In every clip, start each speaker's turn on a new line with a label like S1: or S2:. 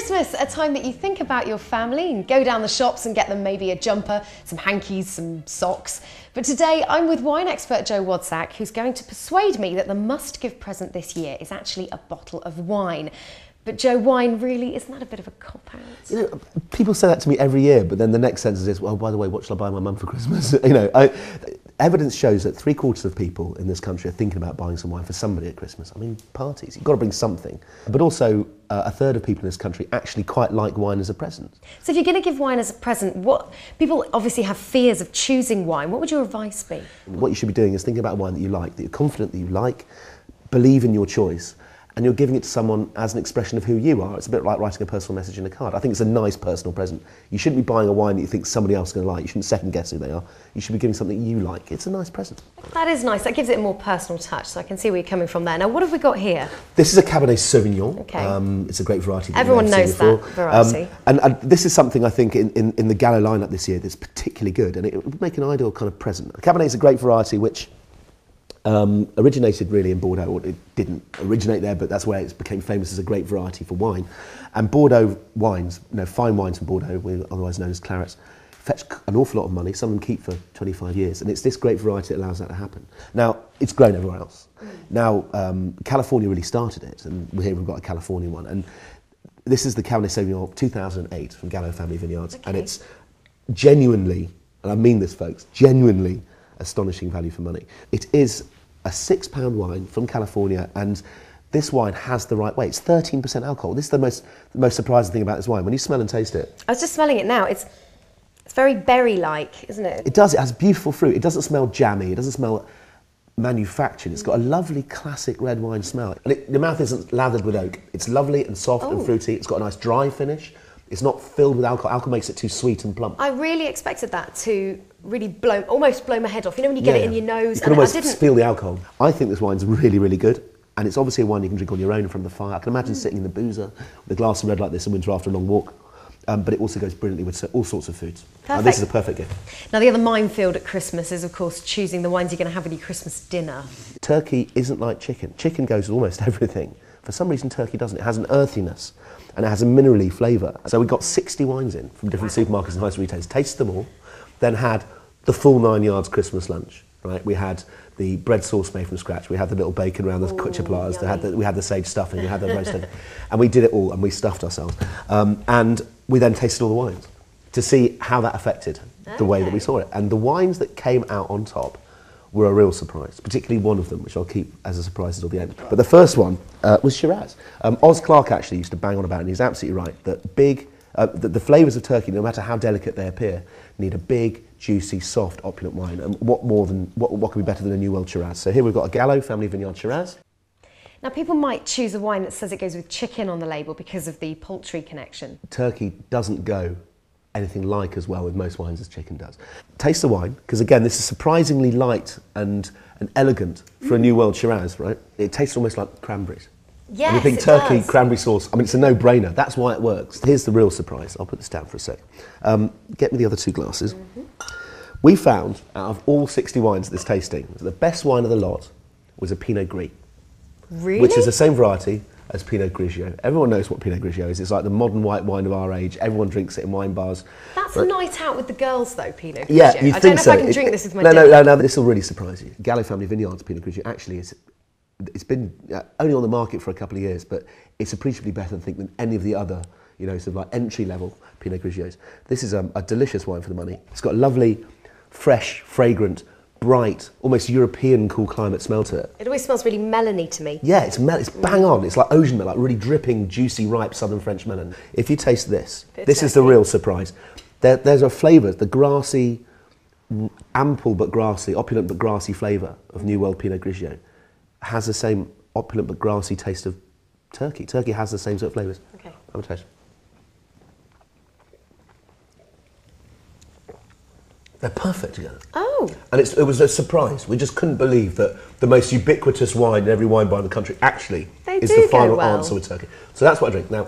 S1: Christmas, a time that you think about your family and go down the shops and get them maybe a jumper, some hankies, some socks. But today I'm with wine expert Joe Wadsack, who's going to persuade me that the must-give present this year is actually a bottle of wine. But Joe, wine really, isn't that a bit of a cop-out?
S2: You know, people say that to me every year, but then the next sentence is, well, by the way, what shall I buy my mum for Christmas? Evidence shows that 3/4 of people in this country are thinking about buying some wine for somebody at Christmas. I mean, parties, you've got to bring something. But also, a third of people in this country actually quite like wine as a present.
S1: So if you're going to give wine as a present, people obviously have fears of choosing wine. What would your advice be?
S2: What you should be doing is thinking about a wine that you like, that you're confident that you like, believe in your choice, and you're giving it to someone as an expression of who you are. It's a bit like writing a personal message in a card. I think it's a nice personal present. You shouldn't be buying a wine that you think somebody else is going to like. You shouldn't second guess who they are. You should be giving something you like. It's a nice present.
S1: That is nice. That gives it a more personal touch, so I can see where you're coming from there. Now, what have we got here?
S2: This is a Cabernet Sauvignon.
S1: Okay.
S2: It's a great variety.
S1: Everyone knows that variety.
S2: And this is something I think in the Gallo lineup this year that's particularly good, and it would make an ideal kind of present. Cabernet is a great variety which originated really in Bordeaux. Well, it didn't originate there, but that's where it became famous as a great variety for wine. And Bordeaux wines, fine wines from Bordeaux, otherwise known as clarets, fetch an awful lot of money. Some of them keep for 25 years, and it's this great variety that allows that to happen. Now, it's grown everywhere else. Now, California really started it, and here we've got a California one. And this is the Cabernet Sauvignon 2008 from Gallo Family Vineyards, and it's genuinely, and I mean this, folks, genuinely astonishing value for money. It is a £6 wine from California, and this wine has the right weight. It's 13% alcohol. This is the most surprising thing about this wine. When you smell and taste it,
S1: I was just smelling it now. It's very berry-like, isn't it?
S2: It does. It has beautiful fruit. It doesn't smell jammy. It doesn't smell manufactured. It's got a lovely classic red wine smell. And the mouth isn't lathered with oak. It's lovely and soft and fruity. It's got a nice dry finish. It's not filled with alcohol. Alcohol makes it too sweet and plump.
S1: I really expected that to really almost blow my head off. You know when you get it in your nose?
S2: You can almost feel the alcohol. I think this wine's really, really good. And it's obviously a wine you can drink on your own in front of the fire. I can imagine sitting in the boozer with a glass of red like this in winter after a long walk. But it also goes brilliantly with all sorts of foods. This is a perfect gift.
S1: Now, the other minefield at Christmas is, of course, choosing the wines you're going to have with your Christmas dinner.
S2: Turkey isn't like chicken. Chicken goes with almost everything. For some reason, turkey doesn't. It has an earthiness and it has a minerally flavour. So we got 60 wines in from different supermarkets and high street retailers, tasted them all, then had the full 9 yards Christmas lunch. Right? We had the bread sauce made from scratch. We had the little bacon around the chaplas. We had the sage stuffing. We had the roasted, and we did it all, and we stuffed ourselves. And we then tasted all the wines to see how that affected the way that we saw it. And the wines that came out on top were a real surprise, particularly one of them, which I'll keep as a surprise until the end. But the first one was Shiraz. Oz Clarke actually used to bang on about it, and he's absolutely right, that the flavours of Turkey, no matter how delicate they appear, need a big, juicy, soft, opulent wine. And what could be better than a New World Shiraz? So here we've got a Gallo Family Vineyard Shiraz.
S1: Now, people might choose a wine that says it goes with chicken on the label because of the poultry connection.
S2: Turkey doesn't go anything like as well with most wines as chicken does. Taste the wine, because again, this is surprisingly light and elegant for a New World Shiraz, right? It tastes almost like cranberries.
S1: Yes,
S2: and you think turkey, cranberry sauce, I mean, it's a no-brainer. That's why it works. Here's the real surprise. I'll put this down for a sec. Get me the other two glasses. We found, out of all 60 wines at this tasting, the best wine of the lot was a Pinot Gris.
S1: Really?
S2: Which is the same variety as Pinot Grigio. Everyone knows what Pinot Grigio is. It's like the modern white wine of our age. Everyone drinks it in wine bars.
S1: That's a night out with the girls, though, Pinot Grigio.
S2: Yeah, you think so.
S1: I don't know if I can drink this with my dinner.
S2: No, this will really surprise you. Gallo Family Vineyards Pinot Grigio actually it's been only on the market for a couple of years, but it's appreciably better, I think, than any of the other, sort of like entry-level Pinot Grigios. This is a delicious wine for the money. It's got a lovely, fresh, fragrant, bright, almost European cool climate smell to it.
S1: It always smells really melony to me.
S2: Yeah, it's bang on. It's like ocean melon, like really dripping, juicy, ripe southern French melon. If you taste this, this is the real surprise. There's a flavour, the grassy, ample but grassy, opulent but grassy flavour of New World Pinot Grigio has the same opulent but grassy taste of Turkey. Turkey has the same sort of flavours.
S1: Okay.
S2: Have a taste. They're perfect together.
S1: Oh.
S2: And it was a surprise. We just couldn't believe that the most ubiquitous wine in every wine bar in the country actually is the final answer with Turkey. So that's what I drink. Now,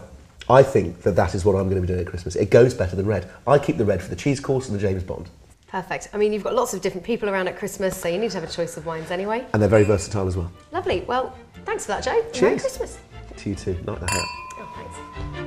S2: I think that is what I'm going to be doing at Christmas. It goes better than red. I keep the red for the cheese course and the James Bond.
S1: Perfect. I mean, you've got lots of different people around at Christmas, so you need to have a choice of wines anyway.
S2: And they're very versatile as well.
S1: Lovely. Well, thanks for that, Joe.
S2: Cheers.
S1: Merry Christmas.
S2: To you too. Like the hat.
S1: Oh, thanks.